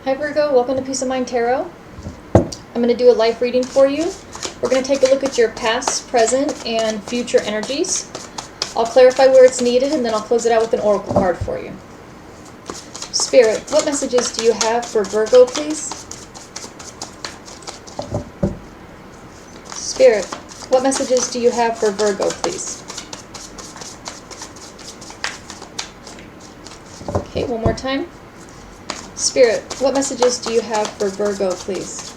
Hi Virgo, welcome to Peace of Mind Tarot. I'm going to do a life reading for you. We're going to take a look at your past, present, and future energies. I'll clarify where it's needed and then I'll close it out with an oracle card for you. Spirit, what messages do you have for Virgo, please? Spirit, what messages do you have for Virgo, please? Okay, one more time. Spirit, what messages do you have for Virgo, please?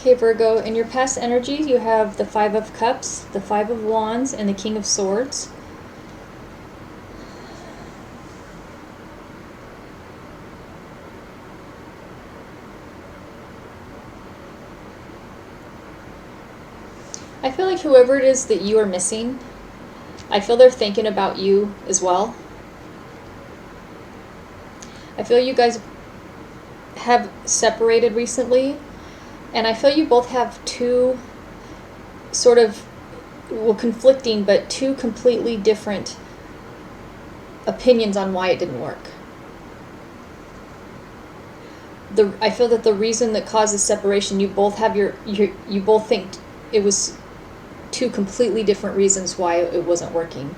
Okay, Virgo, in your past energy, you have the Five of Cups, the Five of Wands, and the King of Swords. I feel like whoever it is that you are missing, I feel they're thinking about you as well. I feel you guys have separated recently. And I feel you both have two sort of, well, conflicting, but two completely different opinions on why it didn't work. I feel that the reason that causes separation, you both have you both think it was two completely different reasons why it wasn't working.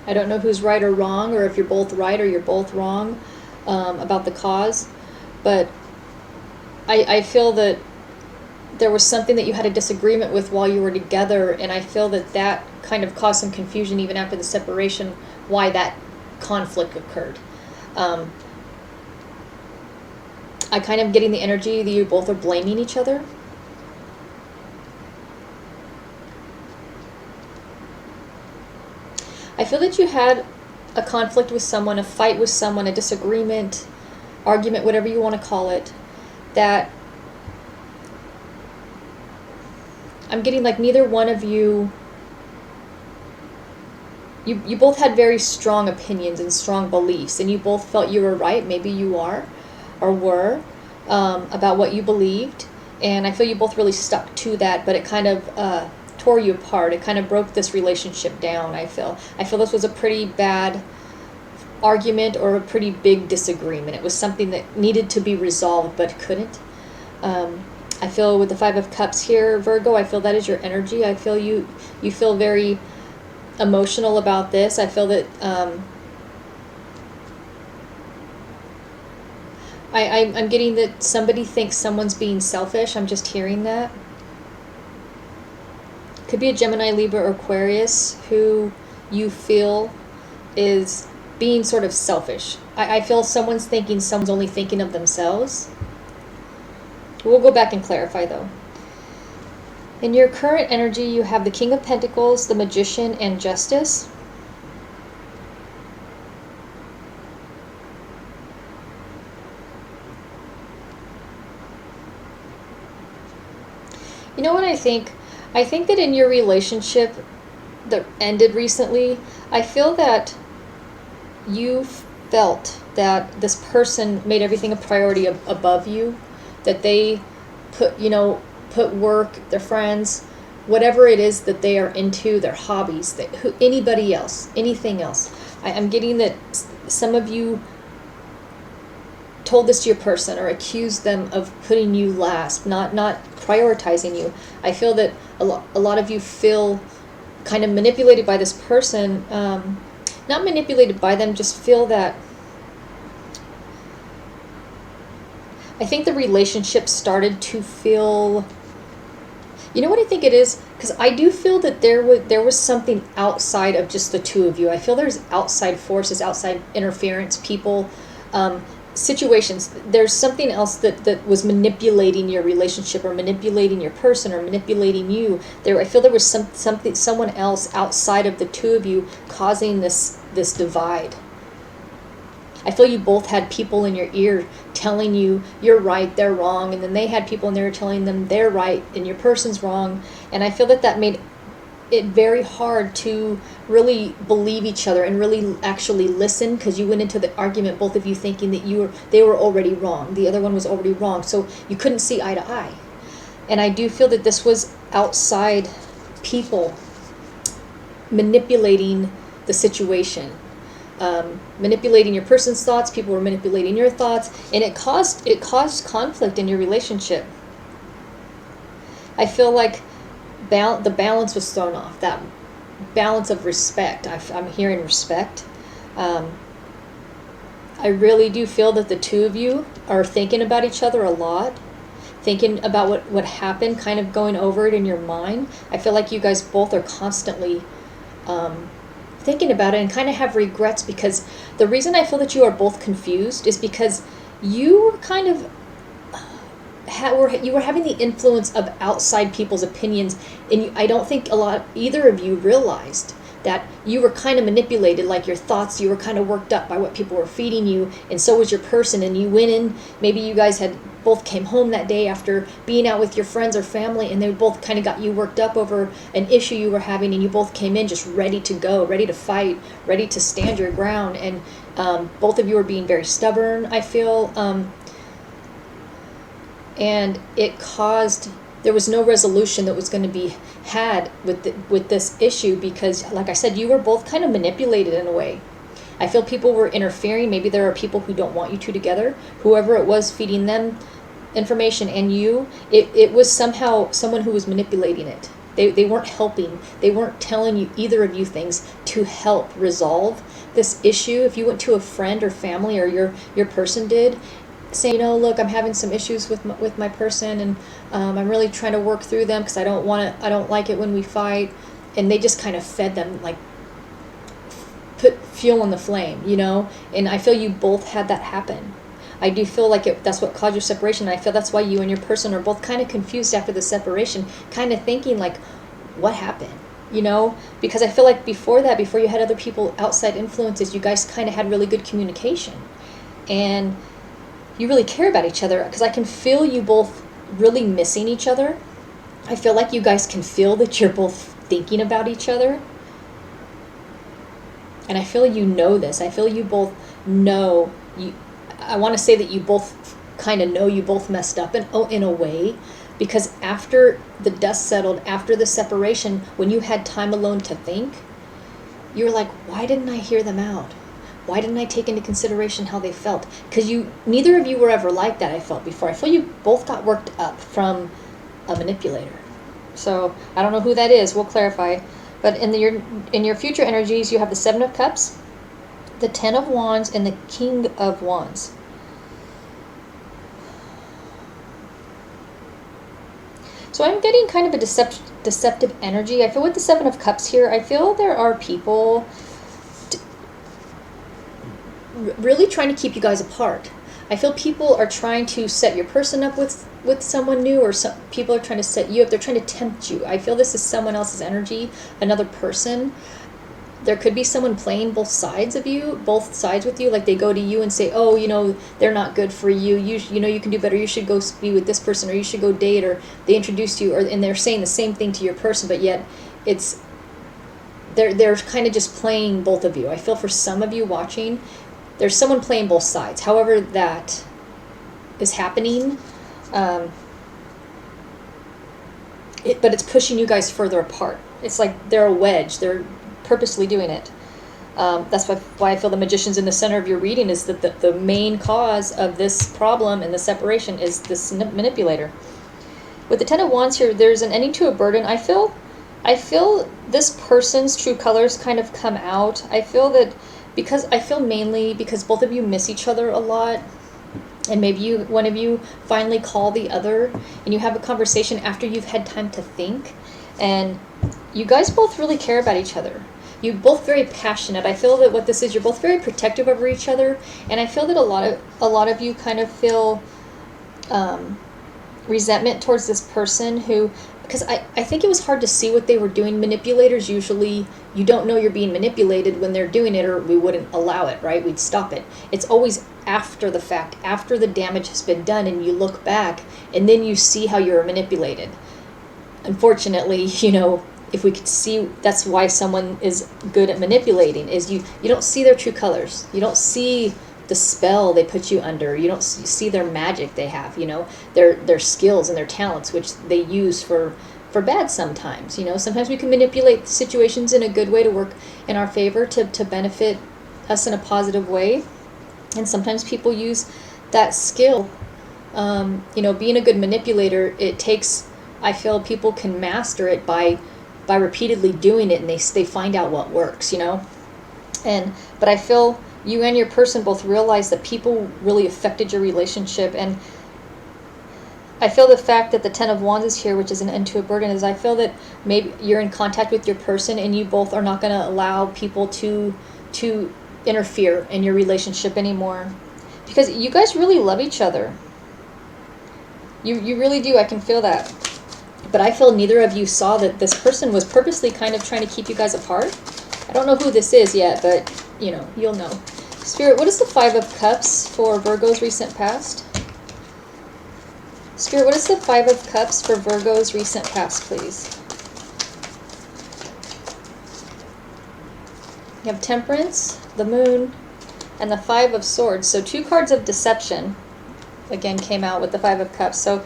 I don't know who's right or wrong, or if you're both right or you're both wrong about the cause, but I feel that there was something that you had a disagreement with while you were together, and I feel that that kind of caused some confusion even after the separation, why that conflict occurred. I kind of getting the energy that you both are blaming each other. I feel that you had a conflict with someone, a fight with someone, a disagreement, argument, whatever you want to call it, that I'm getting like neither one of you both had very strong opinions and strong beliefs, and you both felt you were right, maybe you are or were, about what you believed, and I feel you both really stuck to that, but it kind of tore you apart. It kind of broke this relationship down. I feel this was a pretty bad argument or a pretty big disagreement. It was something that needed to be resolved but couldn't. I feel with the Five of Cups here, Virgo, I feel that is your energy. I feel you feel very emotional about this. I feel that I'm getting that somebody thinks someone's being selfish. I'm just hearing that. Could be a Gemini, Libra, or Aquarius who you feel is being sort of selfish. I feel someone's thinking someone's only thinking of themselves. We'll go back and clarify though. In your current energy, you have the King of Pentacles, the Magician, and Justice. You know what I think? I think that in your relationship that ended recently, I feel that you felt that this person made everything a priority above you, that they put work, their friends, whatever it is that they are into, their hobbies, anybody else, anything else. I'm getting that some of you told this to your person or accused them of putting you last, not prioritizing you. I feel that a lot of you feel kind of manipulated by this person, not manipulated by them, just feel that I think the relationship started to feel, you know what I think it is? Because I do feel that there was something outside of just the two of you. I feel there's outside forces, outside interference, people, situations. There's something else that was manipulating your relationship or manipulating your person or manipulating you. I feel there was someone else outside of the two of you causing this divide. I feel you both had people in your ear telling you you're right, they're wrong, and then they had people in there telling them they're right and your person's wrong. And I feel that made it very hard to really believe each other and really actually listen, because you went into the argument, both of you thinking that they were already wrong, the other one was already wrong, so you couldn't see eye to eye. And I do feel that this was outside people manipulating the situation, manipulating your person's thoughts. People were manipulating your thoughts, and it caused conflict in your relationship. I feel like the balance was thrown off. That balance of respect. I'm hearing respect. I really do feel that the two of you are thinking about each other a lot, thinking about what happened, kind of going over it in your mind. I feel like you guys both are constantly thinking about it and kind of have regrets, because the reason I feel that you are both confused is because you were kind of you were having the influence of outside people's opinions, and I don't think either of you realized that you were kind of manipulated, like your thoughts, you were kind of worked up by what people were feeding you, and so was your person. And you went in, maybe you guys had both came home that day after being out with your friends or family, and they both kind of got you worked up over an issue you were having, and you both came in just ready to go, ready to fight, ready to stand your ground. And both of you were being very stubborn, I feel. And it caused, there was no resolution that was going to be had with this issue, because, like I said, you were both kind of manipulated in a way. I feel people were interfering. Maybe there are people who don't want you two together. Whoever it was feeding them information and you, it was somehow someone who was manipulating it. They weren't helping. They weren't telling you, either of you, things to help resolve this issue. If you went to a friend or family, or your person did, say, look, I'm having some issues with my person, and I'm really trying to work through them because I don't like it when we fight, and they just kind of fed them, like put fuel in the flame, and I feel you both had that happen. I do feel like that's what caused your separation. I feel that's why you and your person are both kind of confused after the separation, kind of thinking like, what happened? Because I feel like before you had other people, outside influences, you guys kind of had really good communication, and you really care about each other, because I can feel you both really missing each other. I feel like you guys can feel that you're both thinking about each other. And I feel you know this. I feel you both know. I want to say that you both kind of know you both messed up in a way, because after the dust settled, after the separation, when you had time alone to think, you were like, why didn't I hear them out? Why didn't I take into consideration how they felt? Because neither of you were ever like that, I felt before. I feel you both got worked up from a manipulator. So I don't know who that is. We'll clarify. But in your future energies, you have the Seven of Cups, the Ten of Wands, and the King of Wands. So I'm getting kind of a deceptive energy. I feel with the Seven of Cups here, I feel there are people really trying to keep you guys apart. I feel people are trying to set your person up with someone new, or some people are trying to set you up. They're trying to tempt you. I feel this is someone else's energy, another person. There could be someone playing both sides with you. Like they go to you and say, oh, they're not good for you. You can do better. You should go be with this person, or you should go date, or they introduce you, and they're saying the same thing to your person, but yet they're kind of just playing both of you. I feel for some of you watching, there's someone playing both sides. However that is happening, but it's pushing you guys further apart. It's like they're a wedge. They're purposely doing it. That's why I feel the Magician's in the center of your reading, is that the main cause of this problem and the separation is this manipulator. With the Ten of Wands here, there's an ending to a burden. I feel this person's true colors kind of come out. I feel mainly because both of you miss each other a lot, and maybe one of you finally call the other, and you have a conversation after you've had time to think, and you guys both really care about each other. You're both very passionate. I feel that what this is, you're both very protective over each other, and I feel that a lot of you kind of feel resentment towards this person who because I think it was hard to see what they were doing. Manipulators usually, you don't know you're being manipulated when they're doing it, or we wouldn't allow it, right? We'd stop it. It's always after the fact, after the damage has been done, and you look back, and then you see how you were manipulated. Unfortunately, if we could see, that's why someone is good at manipulating, is you don't see their true colors. You don't see the spell they put you under. You don't see their magic they have, their skills and their talents, which they use for bad sometimes. Sometimes we can manipulate situations in a good way to work in our favor, to benefit us in a positive way. And sometimes people use that skill. Being a good manipulator, it takes, I feel people can master it by repeatedly doing it, and they find out what works, but I feel you and your person both realize that people really affected your relationship. And I feel the fact that the Ten of Wands is here, which is an end to a burden, is I feel that maybe you're in contact with your person and you both are not going to allow people to interfere in your relationship anymore, because you guys really love each other. You really do. I can feel that. But I feel neither of you saw that this person was purposely kind of trying to keep you guys apart. I don't know who this is yet, but you'll know. Spirit, what is the Five of Cups for Virgo's recent past? Spirit, what is the Five of Cups for Virgo's recent past, please? You have Temperance, the Moon, and the Five of Swords. So 2 cards of deception, again, came out with the Five of Cups. So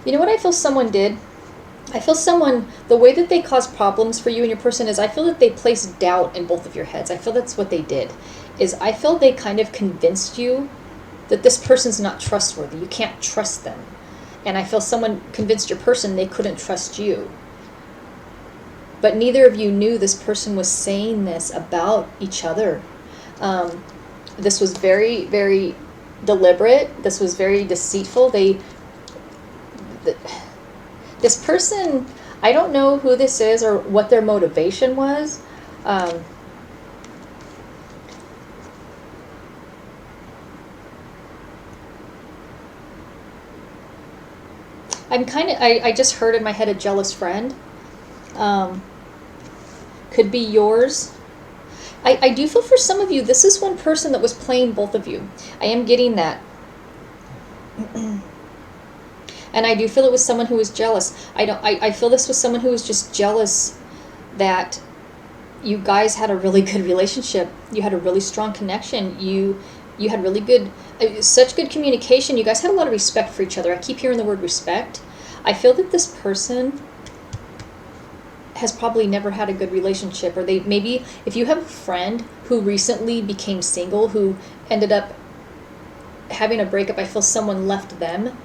you know what I feel someone did? I feel someone, the way that they caused problems for you and your person is, I feel that they placed doubt in both of your heads. I feel that's what they did. I feel they kind of convinced you that this person's not trustworthy. You can't trust them. And I feel someone convinced your person they couldn't trust you. But neither of you knew this person was saying this about each other. This was very, very deliberate. This was very deceitful. This person, I don't know who this is or what their motivation was. I'm I just heard in my head a jealous friend. Could be yours. I do feel for some of you, this is one person that was playing both of you. I am getting that. And I do feel it was someone who was jealous. I feel this was someone who was just jealous that you guys had a really good relationship. You had a really strong connection. You had really good, such good communication. You guys had a lot of respect for each other. I keep hearing the word respect. I feel that this person has probably never had a good relationship, or maybe if you have a friend who recently became single, who ended up having a breakup, I feel someone left them.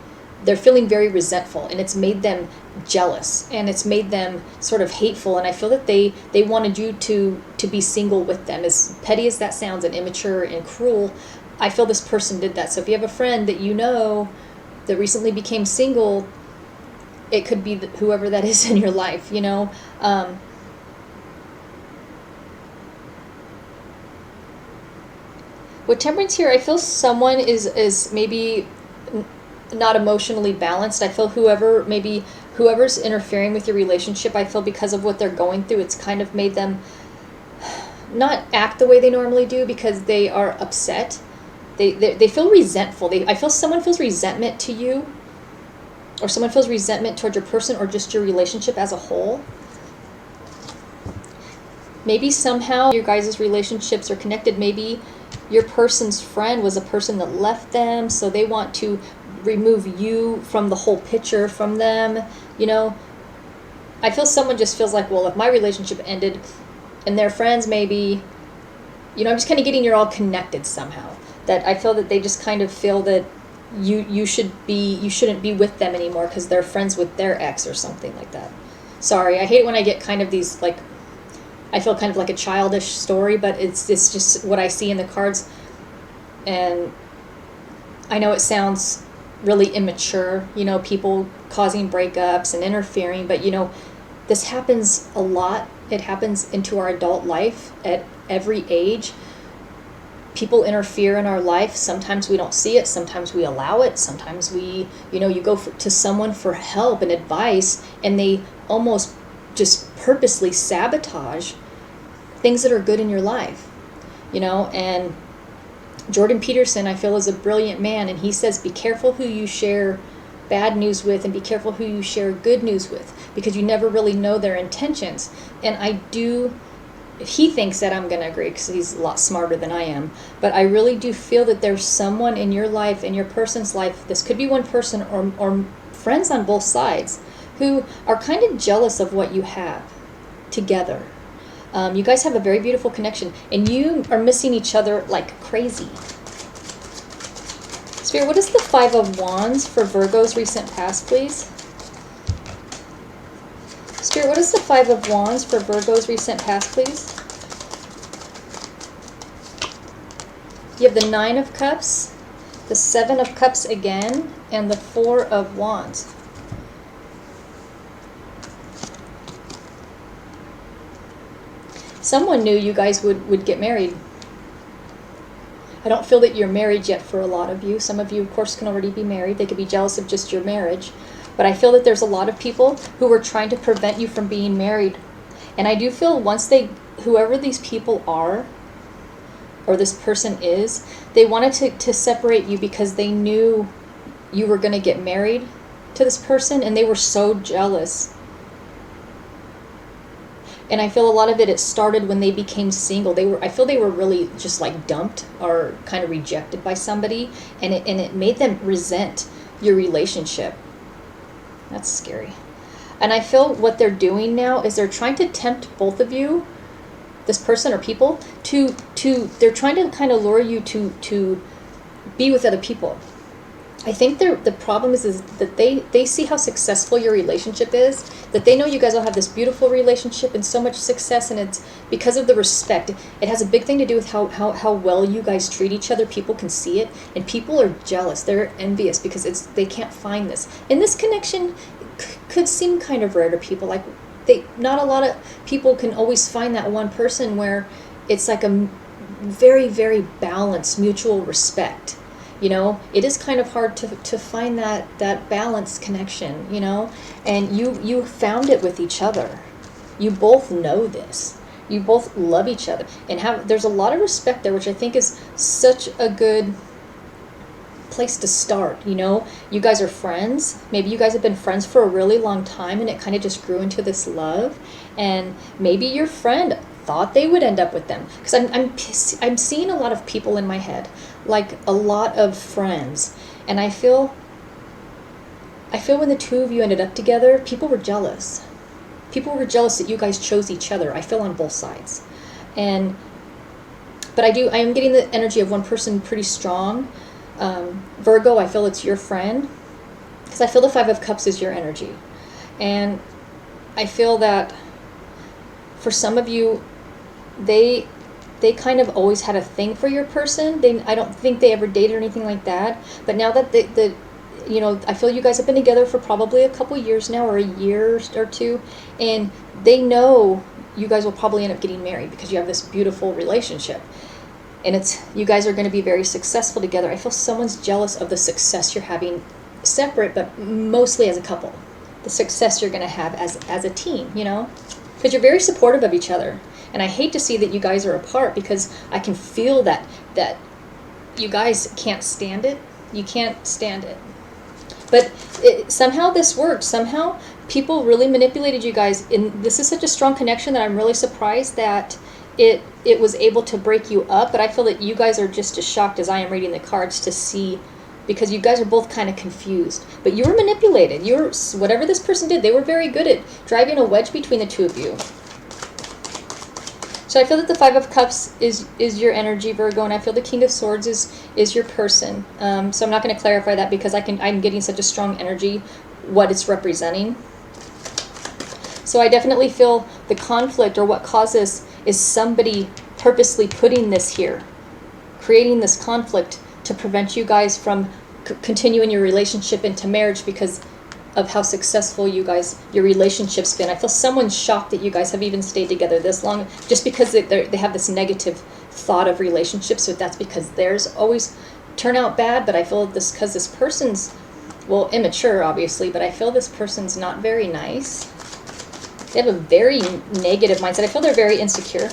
They're feeling very resentful, and it's made them jealous, and it's made them sort of hateful, and I feel that they wanted you to be single with them. As petty as that sounds, and immature and cruel, I feel this person did that. So if you have a friend that that recently became single, it could be whoever that is in your life, With Temperance here, I feel someone is maybe not emotionally balanced. I feel whoever's interfering with your relationship, I feel because of what they're going through, it's kind of made them not act the way they normally do, because they are upset. They feel resentful. I feel someone feels resentment to you, or someone feels resentment towards your person, or just your relationship as a whole. Maybe somehow your guys' relationships are connected. Maybe your person's friend was a person that left them, so they want to remove you from the whole picture from them. I feel someone just feels like, well, if my relationship ended and their friends maybe, I'm just kind of getting you're all connected somehow. That I feel that they just kind of feel that you shouldn't be with them anymore because they're friends with their ex or something like that. Sorry, I hate when I get kind of these, like, I feel kind of like a childish story, but it's just what I see in the cards. And I know it sounds really immature, people causing breakups and interfering, but this happens a lot. It happens into our adult life at every age. people interfere in our life. Sometimes we don't see it. Sometimes we allow it. Sometimes we, you go to someone for help and advice, and they almost just purposely sabotage things that are good in your life, and Jordan Peterson, I feel, is a brilliant man, and he says, be careful who you share bad news with, and be careful who you share good news with, because you never really know their intentions. And he thinks that I'm going to agree because he's a lot smarter than I am, but I really do feel that there's someone in your life, in your person's life, this could be one person or friends on both sides, who are kind of jealous of what you have together. You guys have a very beautiful connection, and you are missing each other like crazy. Spirit, what is the Five of Wands for Virgo's recent past, please? Spirit, what is the Five of Wands for Virgo's recent past, please? You have the Nine of Cups, the Seven of Cups again, and the Four of Wands. Someone knew you guys would get married. I don't feel that you're married yet for a lot of you. Some of you, of course, can already be married. They could be jealous of just your marriage. But I feel that there's a lot of people who were trying to prevent you from being married. And I do feel whoever these people are, or this person is, they wanted to separate you because they knew you were going to get married to this person, and they were so jealous. And I feel a lot of it started when they became single. I feel they were really just like dumped or kind of rejected by somebody, and it made them resent your relationship. That's scary. And I feel what they're doing now is they're trying to tempt both of you, this person or people, they're trying to kind of lure you to be with other people. I think the problem is that they see how successful your relationship is, that they know you guys will have this beautiful relationship and so much success, and it's because of the respect. It has a big thing to do with how well you guys treat each other. People can see it, and people are jealous. They're envious because they can't find this. And this connection could seem kind of rare to people. Like not a lot of people can always find that one person where it's like a very, very balanced mutual respect. It is kind of hard to find that balanced connection, and you found it with each other. You both know this. You both love each other, and there's a lot of respect there, which I think is such a good place to start. You guys are friends. Maybe you guys have been friends for a really long time, and it kind of just grew into this love, and maybe your friend thought they would end up with them, because I'm seeing a lot of people in my head, like a lot of friends, and I feel when the two of you ended up together, people were jealous. People were jealous that you guys chose each other. I feel on both sides, but I am getting the energy of one person pretty strong. Virgo, I feel it's your friend, because I feel the Five of Cups is your energy, and I feel that for some of you, they kind of always had a thing for your person. I don't think they ever dated or anything like that. But now that I feel you guys have been together for probably a couple years now, or a year or two, and they know you guys will probably end up getting married because you have this beautiful relationship, and you guys are going to be very successful together. I feel someone's jealous of the success you're having separate, but mostly as a couple. The success you're going to have as a team, because you're very supportive of each other. And I hate to see that you guys are apart, because I can feel that you guys can't stand it. You can't stand it. But somehow this worked. Somehow people really manipulated you guys. And this is such a strong connection that I'm really surprised that it was able to break you up. But I feel that you guys are just as shocked as I am reading the cards to see, because you guys are both kind of confused. But you were manipulated. Whatever this person did, they were very good at driving a wedge between the two of you. So I feel that the Five of Cups is your energy, Virgo, and I feel the King of Swords is your person. So I'm not going to clarify that, because I'm getting such a strong energy, what it's representing. So I definitely feel the conflict, or what caused this, is somebody purposely putting this here, creating this conflict to prevent you guys from continuing your relationship into marriage, because of how successful your relationship's been. I feel someone's shocked that you guys have even stayed together this long, just because they have this negative thought of relationships, so that's because theirs always turn out bad. But I feel this because this person's, well, immature obviously, but I feel this person's not very nice. They have a very negative mindset. I feel they're very insecure.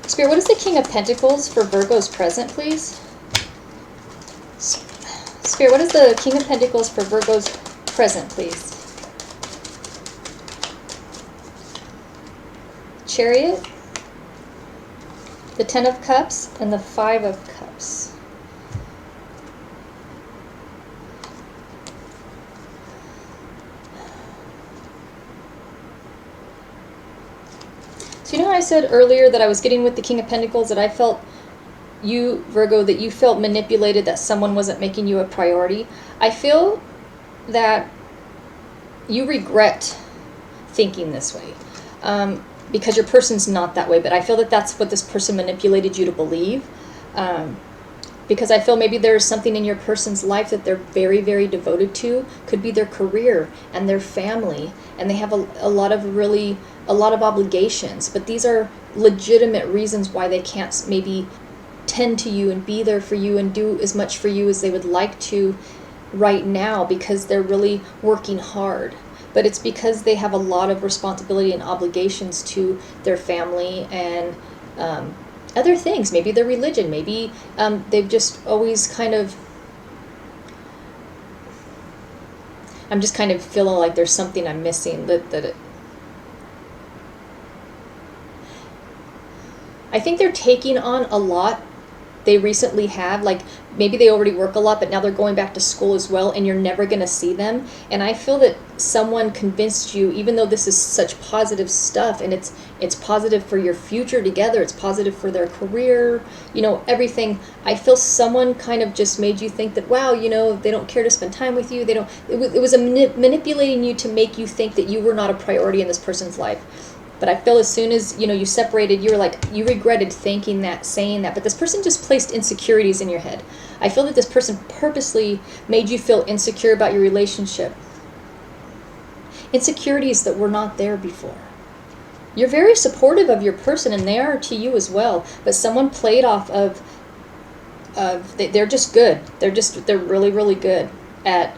Spirit, what is the King of Pentacles for Virgo's present, please? Spirit, what is the King of Pentacles for Virgo's present, please? Chariot, the 10 of Cups, and the 5 of Cups. So you know how I said earlier that I was getting with the King of Pentacles, that I felt you, Virgo, that you felt manipulated, that someone wasn't making you a priority? I feel that you regret thinking this way. Because your person's not that way, but I feel that that's what this person manipulated you to believe. Because I feel maybe there's something in your person's life that they're very, very devoted to. Could be their career and their family, and they have a lot of obligations. But these are legitimate reasons why they can't maybe tend to you and be there for you and do as much for you as they would like to right now, because they're really working hard. But it's because they have a lot of responsibility and obligations to their family and other things. Maybe their religion. Maybe they've just always kind of... I'm just kind of feeling like there's something I'm missing. I think they're taking on a lot they recently have. Like, maybe they already work a lot, but now they're going back to school as well, and you're never going to see them. And I feel that someone convinced you, even though this is such positive stuff, and it's positive for your future together, it's positive for their career, you know, everything. I feel someone kind of just made you think that, wow, you know, they don't care to spend time with you. They don't. It was manipulating you to make you think that you were not a priority in this person's life. But I feel as soon as, you know, you separated, you were like, you regretted thinking that, saying that. But this person just placed insecurities in your head. I feel that this person purposely made you feel insecure about your relationship. Insecurities that were not there before. You're very supportive of your person, and they are to you as well. But someone played off of they're just good. They're really, really good at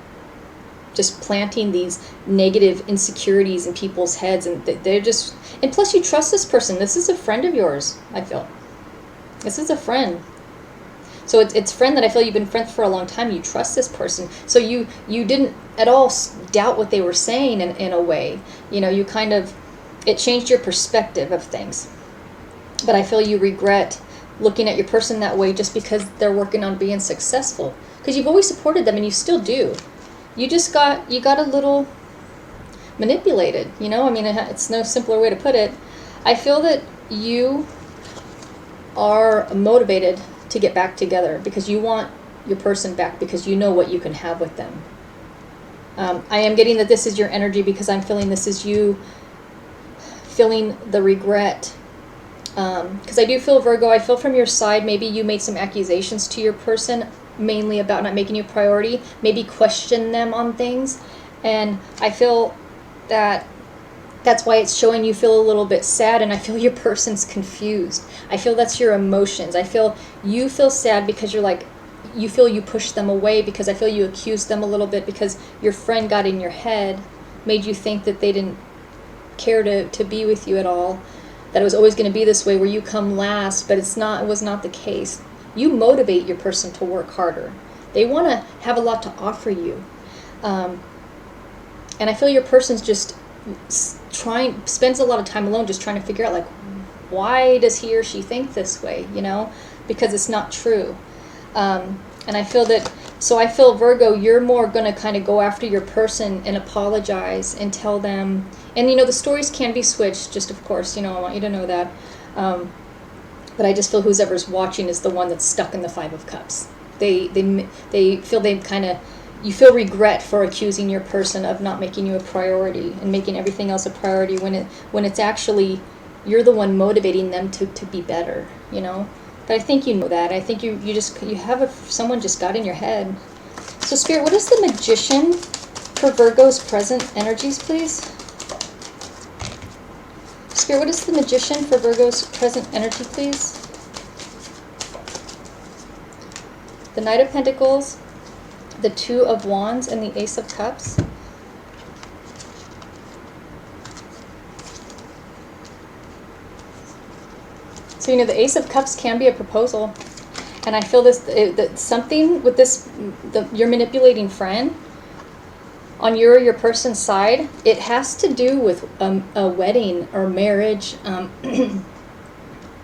just planting these negative insecurities in people's heads, and they're just... And plus, you trust this person. This is a friend of yours, I feel. This is a friend. So it's friend that I feel you've been friends for a long time. You trust this person. So you didn't at all doubt what they were saying in a way. You know, you kind of... It changed your perspective of things. But I feel you regret looking at your person that way just because they're working on being successful. Because you've always supported them, and you still do. You got a little manipulated, you know? I mean, it's no simpler way to put it. I feel that you are motivated to get back together because you want your person back, because you know what you can have with them. I am getting that this is your energy, because I'm feeling this is you feeling the regret. Because I do feel, Virgo, I feel from your side, maybe you made some accusations to your person, mainly about not making you a priority, maybe question them on things. And I feel that that's why it's showing you feel a little bit sad, and I feel your person's confused. I feel that's your emotions. I feel you feel sad because you're like, you feel you pushed them away, because I feel you accused them a little bit because your friend got in your head, made you think that they didn't care to be with you at all, that it was always going to be this way where you come last, but it was not the case. You motivate your person to work harder. They want to have a lot to offer you. And I feel your person's just spends a lot of time alone just trying to figure out, like, why does he or she think this way, you know? Because it's not true. And I feel that, so I feel, Virgo, you're more going to kind of go after your person and apologize and tell them. And, you know, the stories can be switched, just of course, you know, I want you to know that. But I just feel whoever's watching is the one that's stuck in the 5 of Cups. They feel you feel regret for accusing your person of not making you a priority and making everything else a priority when it's actually you're the one motivating them to be better, you know. But I think you know that. I think you have someone just got in your head. So Spirit, what is the Magician for Virgo's present energies, please? Spirit, what is the Magician for Virgo's present energy, please? the Knight of Pentacles, the Two of Wands, and the Ace of Cups. So, the Ace of Cups can be a proposal. And I feel that something with this, your manipulating friend, on your person's side, it has to do with a wedding or marriage.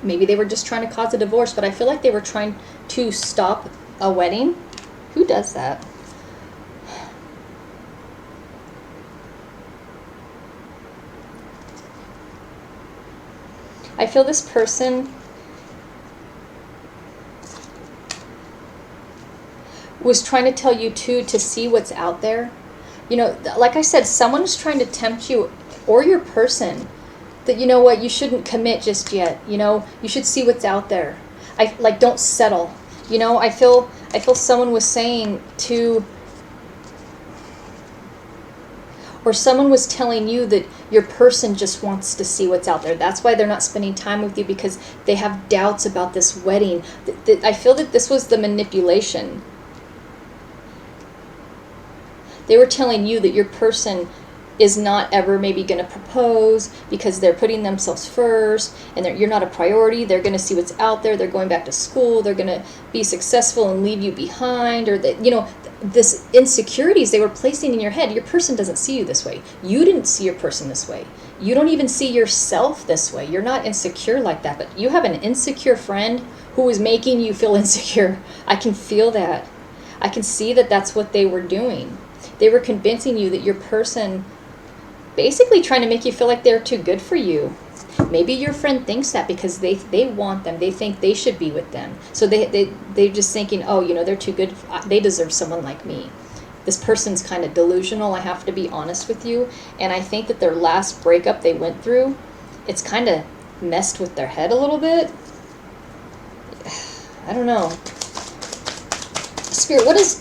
Maybe they were just trying to cause a divorce, but I feel like they were trying to stop a wedding. Who does that? I feel this person was trying to tell you to see what's out there. Like I said, someone is trying to tempt you or your person that, what, you shouldn't commit just yet. You should see what's out there. Don't settle. I feel someone was saying or someone was telling you that your person just wants to see what's out there. That's why they're not spending time with you, because they have doubts about this wedding. I feel that this was the manipulation. They were telling you that your person is not ever maybe going to propose because they're putting themselves first, and you're not a priority. They're going to see what's out there. They're going back to school. They're going to be successful and leave you behind, or that, this insecurities they were placing in your head. Your person doesn't see you this way. You didn't see your person this way. You don't even see yourself this way. You're not insecure like that, but you have an insecure friend who is making you feel insecure. I can feel that. I can see that that's what they were doing. They were convincing you that your person, basically trying to make you feel like they're too good for you. Maybe your friend thinks that because they want them. They think they should be with them. So they're just thinking, oh, they're too good. They deserve someone like me. This person's kind of delusional. I have to be honest with you. And I think that their last breakup they went through, it's kind of messed with their head a little bit. I don't know. Spirit, what is...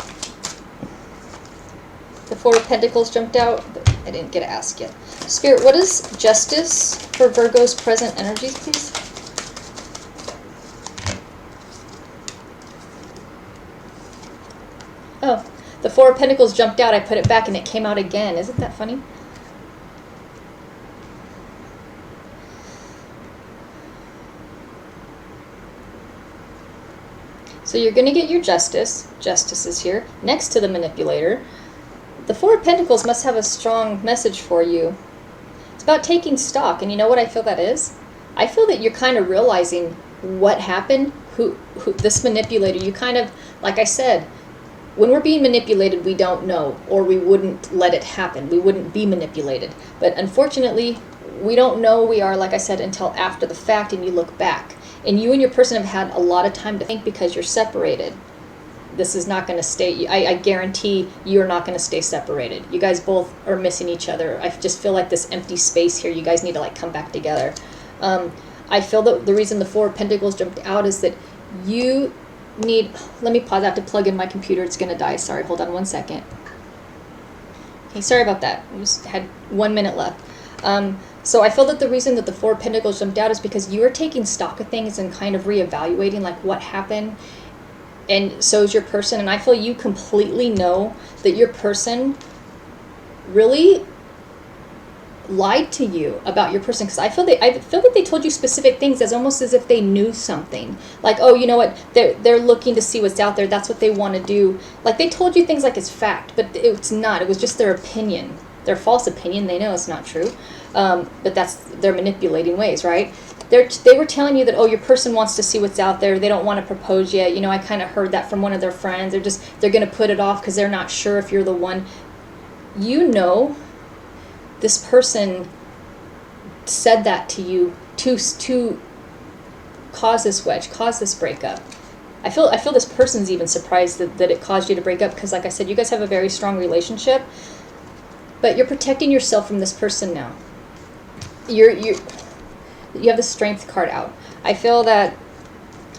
The Four of Pentacles jumped out. I didn't get to ask yet. Spirit, what is justice for Virgo's present energies, please? Oh, the Four of Pentacles jumped out. I put it back and it came out again. Isn't that funny? So you're going to get your justice. Justice is here next to the manipulator. The Four of Pentacles must have a strong message for you. It's about taking stock. And you know what I feel that is? I feel that you're kind of realizing what happened. Who this manipulator, you kind of, like I said, when we're being manipulated, we don't know, or we wouldn't let it happen. We wouldn't be manipulated. But unfortunately, we don't know we are, like I said, until after the fact and you look back. And you and your person have had a lot of time to think because you're separated. This is not going to stay. I guarantee you're not going to stay separated. You guys both are missing each other. I just feel like this empty space here. You guys need to come back together. I feel that the reason the Four of Pentacles jumped out is that you need... Let me pause. I have to plug in my computer. It's going to die. Sorry. Hold on 1 second. Okay. Sorry about that. I just had 1 minute left. So I feel that the reason that the Four of Pentacles jumped out is because you are taking stock of things and kind of reevaluating what happened. And so is your person. And I feel you completely know that your person really lied to you about your person. Because I feel that they told you specific things almost as if they knew something. Like, oh, you know what? They're looking to see what's out there. That's what they want to do. Like, they told you things like it's fact, but it's not. It was just their opinion. Their false opinion. They know it's not true. But that's their manipulating ways, right? They were telling you that, oh, your person wants to see what's out there. They don't want to propose yet. I kind of heard that from one of their friends. They're going to put it off because they're not sure if you're the one. This person said that to you to cause this wedge, cause this breakup. I feel this person's even surprised that it caused you to break up because, like I said, you guys have a very strong relationship, but you're protecting yourself from this person now. You have the Strength card out. I feel that,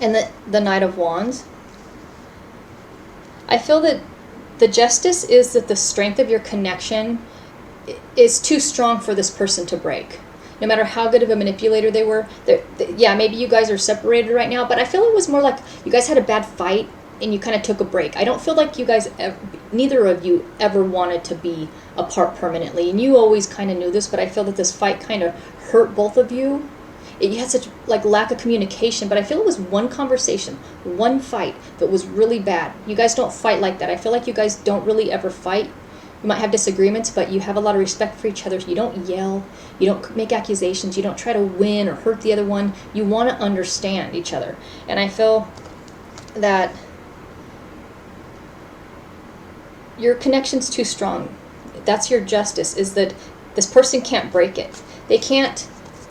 and the Knight of Wands. I feel that the Justice is that the strength of your connection is too strong for this person to break. No matter how good of a manipulator they were. Yeah, maybe you guys are separated right now, but I feel it was more like you guys had a bad fight and you kind of took a break. I don't feel like you guys, neither of you ever wanted to be apart permanently. And you always kind of knew this, but I feel that this fight kind of hurt both of you. You had such like lack of communication, but I feel it was one conversation, one fight that was really bad. You guys don't fight like that. I feel like you guys don't really ever fight. You might have disagreements, but you have a lot of respect for each other. You don't yell. You don't make accusations. You don't try to win or hurt the other one. You want to understand each other. And I feel that your connection's too strong. That's your justice, is that this person can't break it. They can't.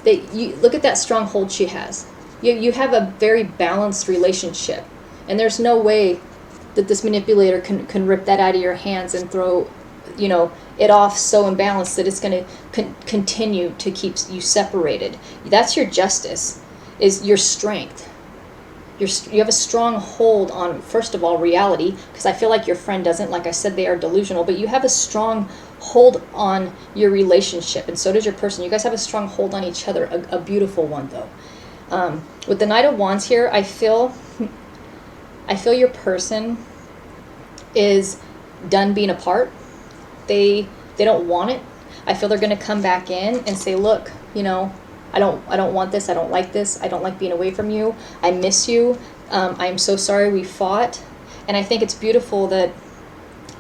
You look at that strong hold she has. You have a very balanced relationship, and there's no way that this manipulator can rip that out of your hands and throw, it off so imbalanced that it's going to continue to keep you separated. That's your justice, is your strength. You have a strong hold on, first of all, reality, because I feel like your friend doesn't. Like I said, they are delusional, but you have a strong hold on your relationship, and so does your person. You guys have a strong hold on each other, a beautiful one, though. With the Knight of Wands here, I feel your person is done being apart. They don't want it. I feel they're going to come back in and say, look, I don't want this. I don't like this. I don't like being away from you. I miss you. I am so sorry we fought. And I think it's beautiful that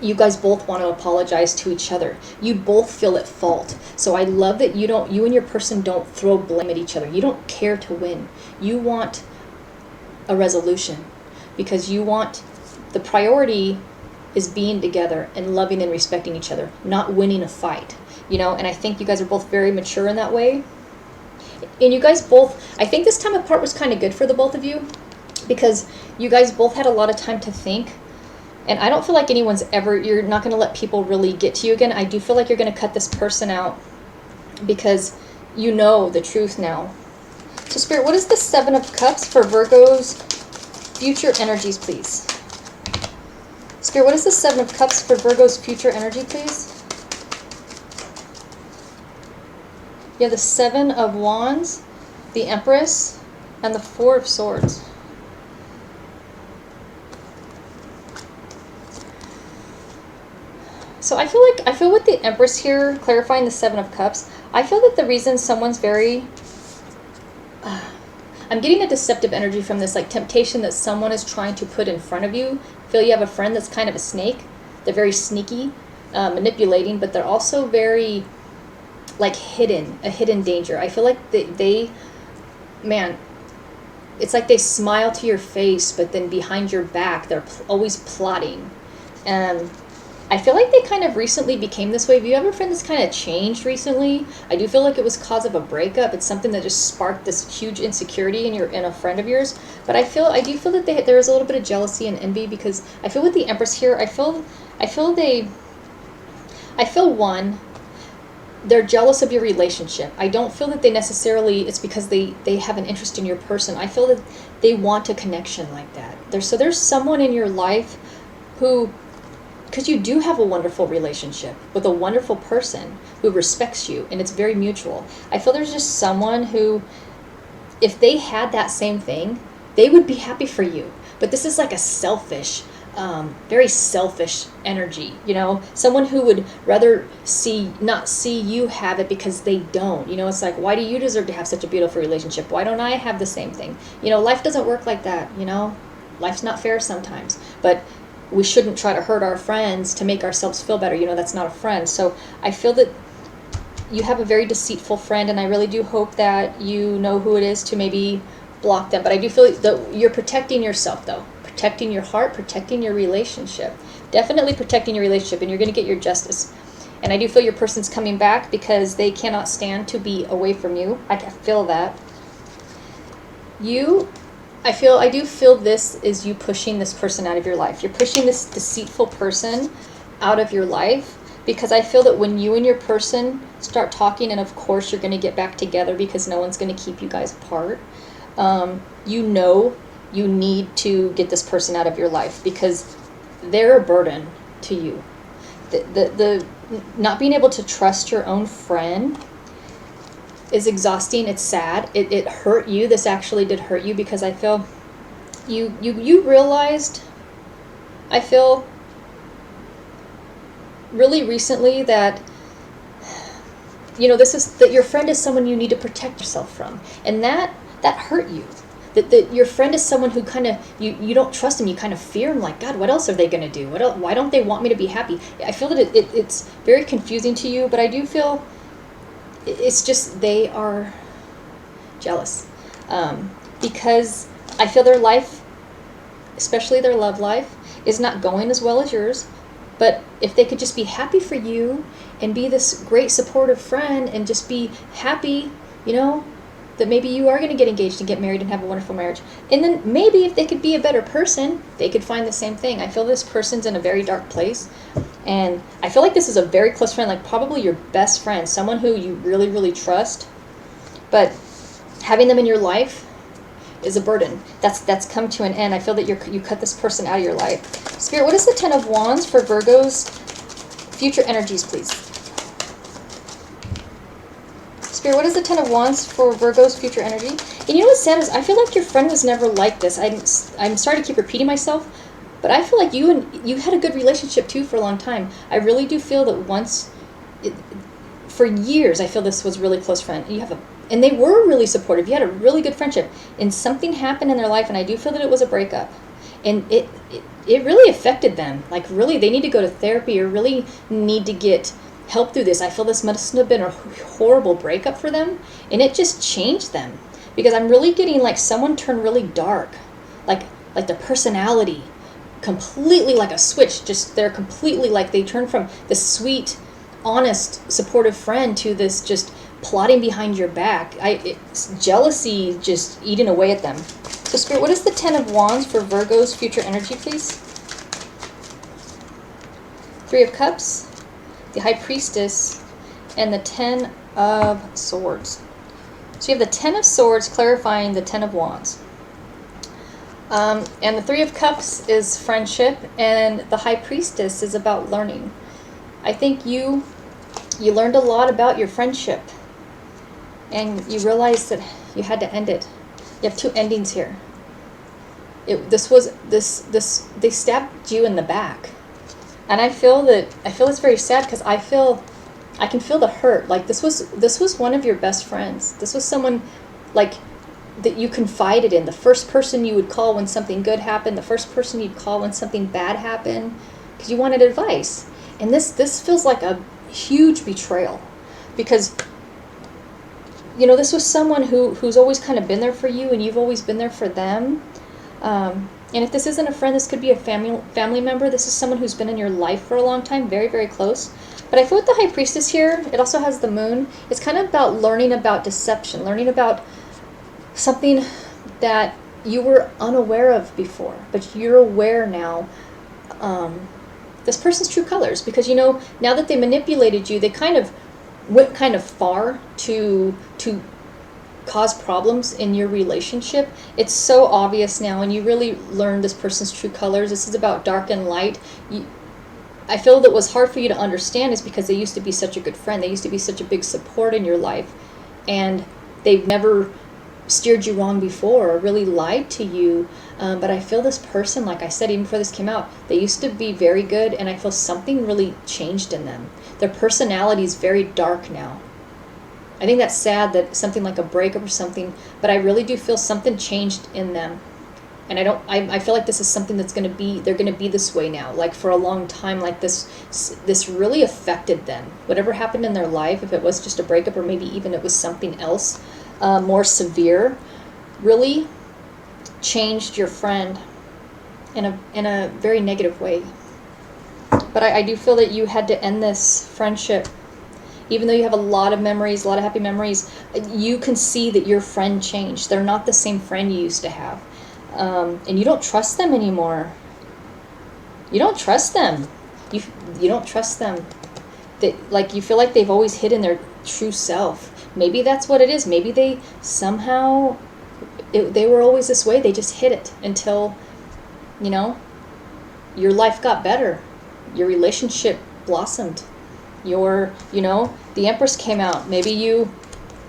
you guys both want to apologize to each other. You both feel at fault. So I love that you and your person don't throw blame at each other. You don't care to win. You want a resolution, because the priority is being together and loving and respecting each other, not winning a fight. And I think you guys are both very mature in that way. And you guys both, I think this time apart was kind of good for the both of you, because you guys both had a lot of time to think. And I don't feel like you're not going to let people really get to you again. I do feel like you're going to cut this person out because you know the truth now. So Spirit, what is the Seven of Cups for Virgo's future energies, please? Spirit, what is the Seven of Cups for Virgo's future energy, please? You have the Seven of Wands, the Empress, and the Four of Swords. So I feel with the Empress here, clarifying the Seven of Cups, I feel that the reason someone's very... I'm getting a deceptive energy from this, like temptation that someone is trying to put in front of you. I feel you have a friend that's kind of a snake. They're very sneaky, manipulating, but they're also very... like a hidden danger. I feel like it's like they smile to your face, but then behind your back, they're always plotting. And I feel like they kind of recently became this way. Have you ever friend that's kind of changed recently? I do feel like it was cause of a breakup. It's something that just sparked this huge insecurity in a friend of yours. But I do feel that there is a little bit of jealousy and envy, because I feel with the Empress here, I feel one, they're jealous of your relationship. I don't feel that they necessarily, it's because they have an interest in your person. I feel that they want a connection like that. There's someone in your life who, because you do have a wonderful relationship with a wonderful person who respects you, and it's very mutual. I feel there's just someone who, if they had that same thing, they would be happy for you. But this is like a selfish, very selfish energy, someone who would rather not see you have it because they don't. It's like, why do you deserve to have such a beautiful relationship? Why don't I have the same thing? Life doesn't work like that. Life's not fair sometimes, but we shouldn't try to hurt our friends to make ourselves feel better. That's not a friend. So I feel that you have a very deceitful friend, and I really do hope that you know who it is to maybe block them. But I do feel that you're protecting yourself, though. Protecting your heart, protecting your relationship. Definitely protecting your relationship, and you're going to get your justice. And I do feel your person's coming back because they cannot stand to be away from you. I can feel that. I do feel this is you pushing this person out of your life. You're pushing this deceitful person out of your life, because I feel that when you and your person start talking, and of course you're going to get back together because no one's going to keep you guys apart, you need to get this person out of your life because they're a burden to you. The not being able to trust your own friend is exhausting. It's sad. It hurt you. This actually did hurt you, because I feel you realized I feel really recently that, this is that your friend is someone you need to protect yourself from, and that hurt you. That your friend is someone who kind of, you don't trust them, you kind of fear them, like, God, what else are they going to do? Why don't they want me to be happy? I feel that it's very confusing to you, but I do feel it's just they are jealous. Because I feel their life, especially their love life, is not going as well as yours. But if they could just be happy for you and be this great supportive friend and just be happy, that maybe you are going to get engaged and get married and have a wonderful marriage. And then maybe if they could be a better person, they could find the same thing. I feel this person's in a very dark place. And I feel like this is a very close friend, like probably your best friend, someone who you really, really trust. But having them in your life is a burden. That's come to an end. I feel that you cut this person out of your life. Spirit, what is the Ten of Wands for Virgo's future energies, please? Spirit, what is the Ten of Wands for Virgo's future energy? And you know what's sad is I feel like your friend was never like this. I'm sorry to keep repeating myself, but I feel like you had a good relationship too for a long time. I really do feel that for years, I feel this was a really close friend. And they were really supportive. You had a really good friendship, and something happened in their life, and I do feel that it was a breakup, and it really affected them. Like really, they need to go to therapy or really need to get help through this. I feel this must have been a horrible breakup for them, and it just changed them, because I'm really getting like someone turned really dark, like their personality completely like a switch. Just they're completely like they turned from this sweet, honest, supportive friend to this just plotting behind your back. It's jealousy just eating away at them. So Spirit, what is the Ten of Wands for Virgo's future energy, please? Three of Cups, the High Priestess, and the Ten of Swords. So you have the Ten of Swords clarifying the Ten of Wands. And the Three of Cups is friendship, and the High Priestess is about learning. I think you learned a lot about your friendship, and you realized that you had to end it. You have two endings here. They stabbed you in the back, and I feel it's very sad, because I can feel the hurt. Like this was one of your best friends. This was someone like that you confided in. The first person you would call when something good happened. The first person you'd call when something bad happened, because you wanted advice. And this feels like a huge betrayal, because this was someone who's always kind of been there for you, and you've always been there for them. And if this isn't a friend, this could be a family member. This is someone who's been in your life for a long time, very, very close. But I feel with the High Priestess here, it also has the Moon. It's kind of about learning about deception, learning about something that you were unaware of before, but you're aware now. This person's true colors, because now that they manipulated you, they kind of went kind of far to cause problems in your relationship. It's so obvious now, and you really learn this person's true colors. This is about dark and light. I feel that was hard for you to understand is because they used to be such a good friend. They used to be such a big support in your life, and they've never steered you wrong before or really lied to you. But I feel this person, like I said, even before this came out, they used to be very good, and I feel something really changed in them. Their personality is very dark now. I think that's sad, that something like a breakup or something, but I really do feel something changed in them. And I feel like this is something they're going to be this way now, like for a long time. Like this really affected them. Whatever happened in their life, if it was just a breakup or maybe even it was something else more severe, really changed your friend in a very negative way. But I do feel that you had to end this friendship. Even though you have a lot of memories, a lot of happy memories, you can see that your friend changed. They're not the same friend you used to have. And you don't trust them anymore. You don't trust them. You don't trust them. You feel like they've always hidden their true self. Maybe that's what it is. Maybe they somehow, they were always this way. They just hid it until, your life got better. Your relationship blossomed. The Empress came out. Maybe you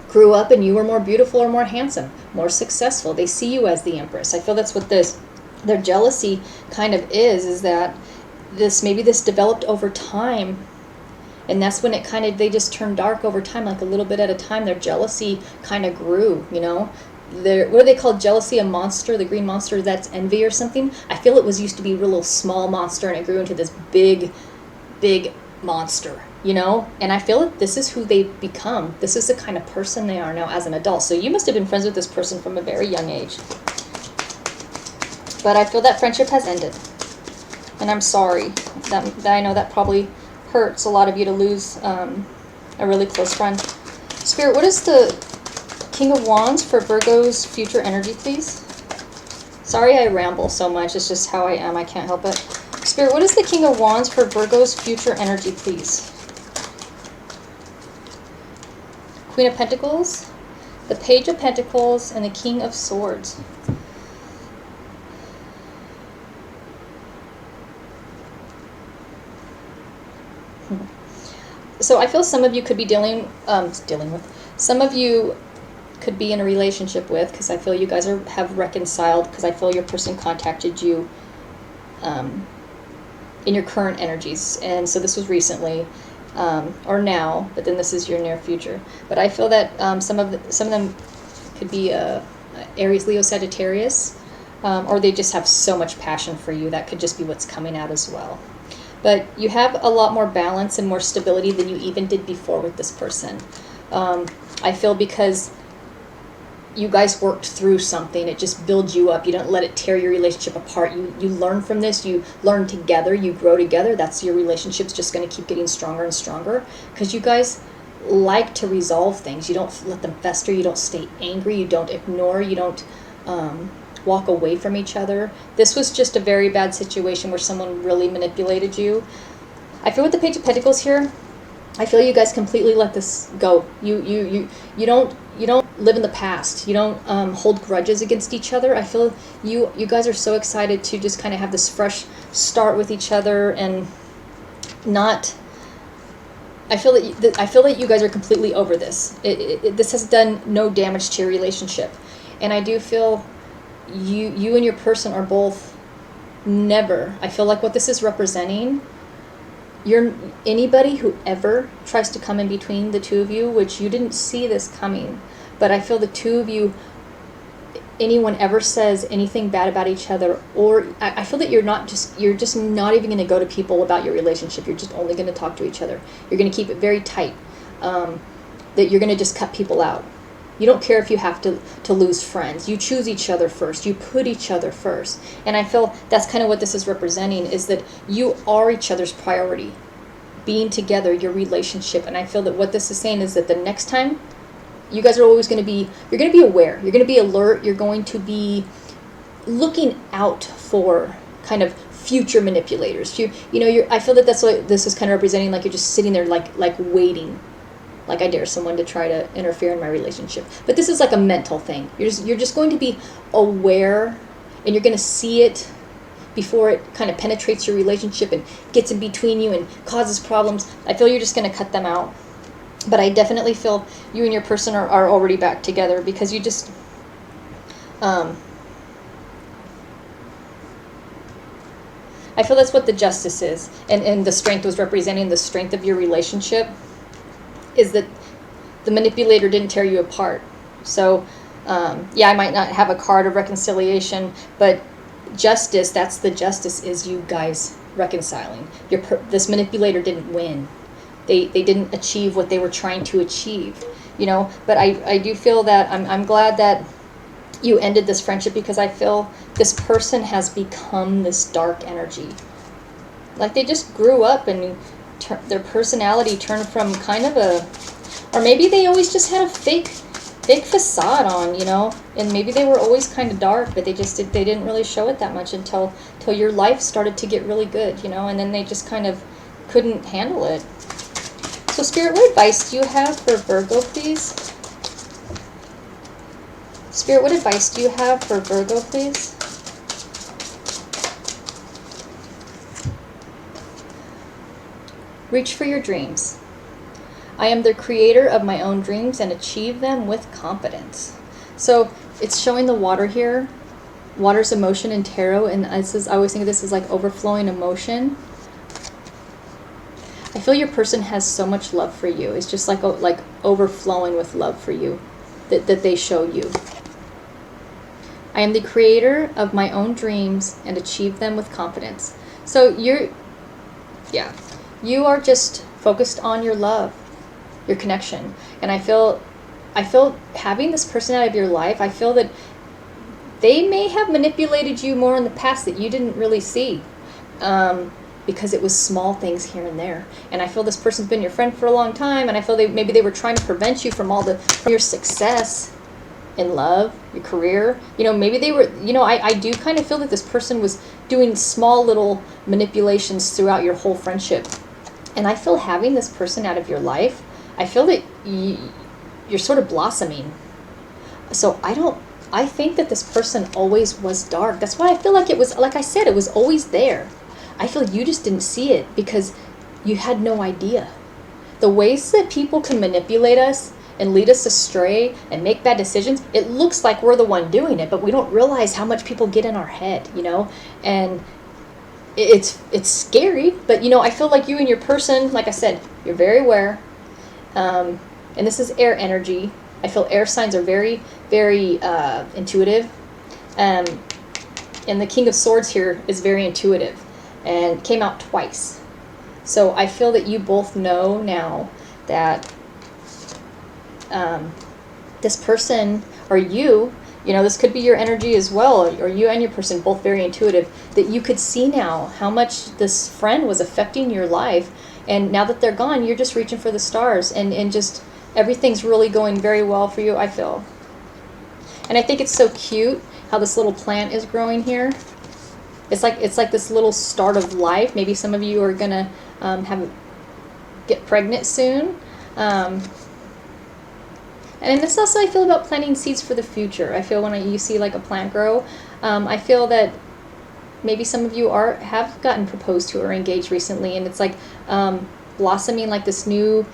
grew up and you were more beautiful or more handsome, more successful. They see you as the Empress. I feel that's what this their jealousy kind of is that maybe this developed over time, and that's when it kind of, they just turned dark over time, like a little bit at a time. Their jealousy kind of grew, you know. What do they call jealousy? A monster, the green monster, that's envy or something. I feel it was used to be a little small monster, and it grew into this big monster, you know. And I feel that this is who they become. This is the kind of person they are now as an adult. So you must have been friends with this person from a very young age. But I feel that friendship has ended. And I'm sorry. That I know that probably hurts a lot of you to lose a really close friend. Spirit, what is the King of Wands for Virgo's future energy, please? Sorry I ramble so much. It's just how I am. I can't help it. Spirit, what is the King of Wands for Virgo's future energy, please? Queen of Pentacles, the Page of Pentacles, and the King of Swords. So I feel some of you could be dealing with, some of you could be in a relationship with, because I feel you guys have reconciled, because I feel your person contacted you in your current energies, and so this was recently or now, but then this is your near future. But I feel that some of them could be Aries, Leo, Sagittarius, or they just have so much passion for you. That could just be what's coming out as well. But you have a lot more balance and more stability than you even did before with this person. I feel because you guys worked through something, it just builds you up. You don't let it tear your relationship apart. You learn from this, you learn together, you grow together. That's your relationship's just going to keep getting stronger and stronger, because you guys like to resolve things. You don't let them fester, you don't stay angry, you don't ignore, you don't walk away from each other. This was just a very bad situation where someone really manipulated you. I feel with the Page of Pentacles here, I feel you guys completely let this go. You don't live in the past. You don't hold grudges against each other. I feel you guys are so excited to just kind of have this fresh start with each other, and not. I feel that you guys are completely over this. This has done no damage to your relationship, and I do feel you and your person are both never. I feel like what this is representing, anybody who ever tries to come in between the two of you, which you didn't see this coming, but I feel the two of you, anyone ever says anything bad about each other, or I feel that you're just not even going to go to people about your relationship. You're just only going to talk to each other. You're going to keep it very tight. That you're going to just cut people out. You don't care if you have to lose friends. You choose each other first. You put each other first. And I feel that's kind of what this is representing, is that you are each other's priority. Being together, your relationship. And I feel that what this is saying is that the next time, you guys are always going to be, you're going to be aware. You're going to be alert. You're going to be looking out for kind of future manipulators. I feel that that's what this is kind of representing, like you're just sitting there like waiting. Like I dare someone to try to interfere in my relationship. But this is like a mental thing. You're just going to be aware, and you're going to see it before it kind of penetrates your relationship and gets in between you and causes problems. I feel you're just going to cut them out. But I definitely feel you and your person are already back together, because you just I feel that's what the Justice is, and the Strength was representing the strength of your relationship, is that the manipulator didn't tear you apart. So yeah, I might not have a card of reconciliation, but Justice, that's the Justice, is you guys reconciling. This manipulator didn't win. They didn't achieve what they were trying to achieve, but I do feel that I'm glad that you ended this friendship, because I feel this person has become this dark energy. Like they just grew up, and their personality turned from kind of or maybe they always just had a fake facade on, and maybe they were always kind of dark, but they didn't really show it that much until your life started to get really good, and then they just kind of couldn't handle it. So Spirit, what advice do you have for Virgo, please? Spirit, what advice do you have for Virgo, please? Reach for your dreams. I am the creator of my own dreams and achieve them with confidence. So it's showing the water here. Water's emotion in tarot, and this is, I always think of this as like overflowing emotion. I feel your person has so much love for you. It's just like overflowing with love for you that they show you. I am the creator of my own dreams and achieve them with confidence. So you are just focused on your love, your connection. And I feel having this person out of your life, I feel that they may have manipulated you more in the past that you didn't really see. Because it was small things here and there. And I feel this person's been your friend for a long time, and I feel maybe they were trying to prevent you from your success in love, your career. Maybe they were, I do kind of feel that this person was doing small little manipulations throughout your whole friendship. And I feel having this person out of your life, I feel that you're sort of blossoming. So I think that this person always was dark. That's why I feel like it was, like I said, it was always there. I feel you just didn't see it because you had no idea. The ways that people can manipulate us and lead us astray and make bad decisions, it looks like we're the one doing it, but we don't realize how much people get in our head, and it's scary. But I feel like you and your person, like I said, you're very aware, and this is air energy. I feel air signs are very, very intuitive, and the King of Swords here is very intuitive and came out twice. So I feel that you both know now that this person, or you, this could be your energy as well, or you and your person both very intuitive, that you could see now how much this friend was affecting your life, and now that they're gone, you're just reaching for the stars, and just everything's really going very well for you, I feel. And I think it's so cute how this little plant is growing here. It's like this little start of life. Maybe some of you are gonna get pregnant soon. And this also I feel about planting seeds for the future. I feel when you see like a plant grow, I feel that maybe some of you have gotten proposed to or engaged recently, and it's like blossoming like this new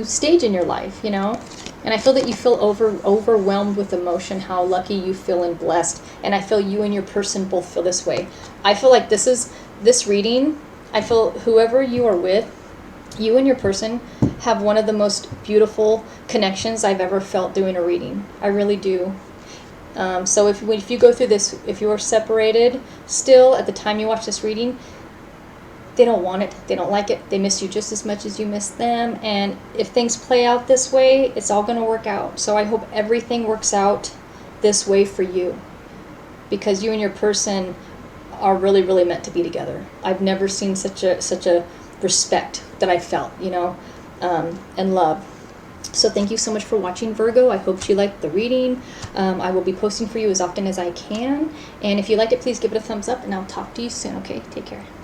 stage in your life, And I feel that you feel overwhelmed with emotion, how lucky you feel and blessed. And I feel you and your person both feel this way. I feel like this reading, I feel whoever you are with, you and your person have one of the most beautiful connections I've ever felt doing a reading. I really do. So if you go through this, if you are separated still at the time you watch this reading, they don't want it, they don't like it, they miss you just as much as you miss them, and if things play out this way, it's all going to work out. So I hope everything works out this way for you, because you and your person are really, really meant to be together. I've never seen such a respect that I felt, and love. So thank you so much for watching, Virgo. I hope you liked the reading. I will be posting for you as often as I can, and if you liked it, please give it a thumbs up, and I'll talk to you soon. Okay, take care.